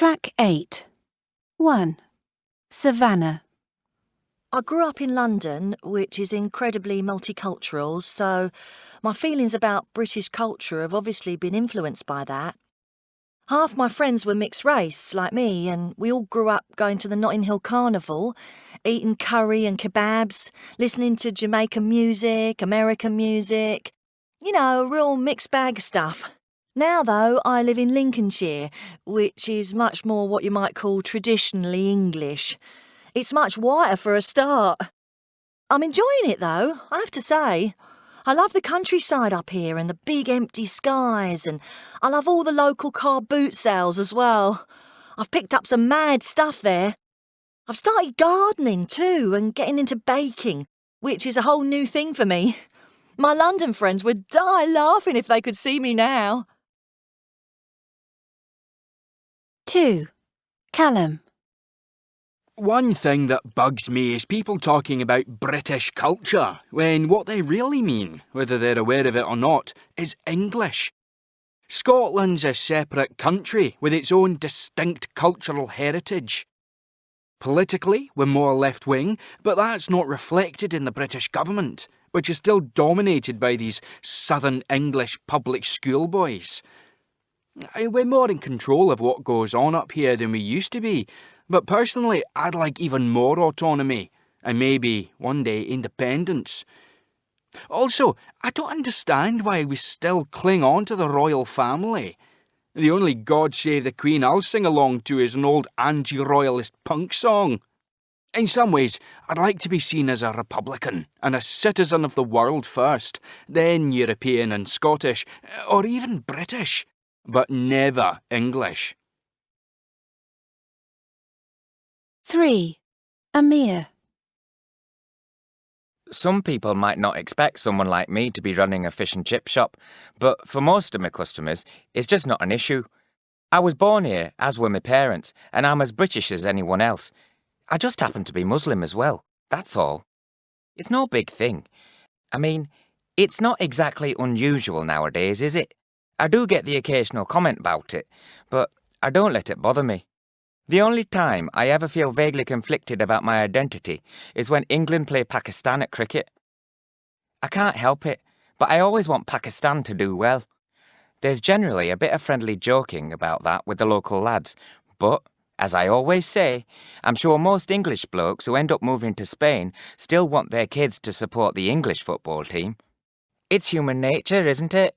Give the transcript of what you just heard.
Track 8. 1. Savannah. I grew up in London, which is incredibly multicultural, so my feelings about British culture have obviously been influenced by that. Half my friends were mixed race, like me, and we all grew up going to the Notting Hill Carnival, eating curry and kebabs, listening to Jamaican music, American music. You know, real mixed bag stuff. Now, though, I live in Lincolnshire, which is much more what you might call traditionally English. It's much whiter for a start. I'm enjoying it though, I have to say. I love the countryside up here and the big empty skies, and I love all the local car boot sales as well. I've picked up some mad stuff there. I've started gardening too and getting into baking, which is a whole new thing for me. My London friends would die laughing if they could see me now. 2. Callum. One thing that bugs me is people talking about British culture, when what they really mean, whether they're aware of it or not, is English. Scotland's a separate country with its own distinct cultural heritage. Politically, we're more left-wing, but that's not reflected in the British government, which is still dominated by these Southern English public school boys. We're more in control of what goes on up here than we used to be, but personally, I'd like even more autonomy, and maybe, one day, independence. Also, I don't understand why we still cling on to the royal family. The only God Save the Queen I'll sing along to is an old anti-royalist punk song. In some ways, I'd like to be seen as a Republican, and a citizen of the world first, then European and Scottish, or even British, but never English. 3. Amir. Some people might not expect someone like me to be running a fish and chip shop, but for most of my customers, it's just not an issue. I was born here, as were my parents, and I'm as British as anyone else. I just happen to be Muslim as well, that's all. It's no big thing. I mean, it's not exactly unusual nowadays, is it? I do get the occasional comment about it, but I don't let it bother me. The only time I ever feel vaguely conflicted about my identity is when England play Pakistan at cricket. I can't help it, but I always want Pakistan to do well. There's generally a bit of friendly joking about that with the local lads, but, as I always say, I'm sure most English blokes who end up moving to Spain still want their kids to support the English football team. It's human nature, isn't it?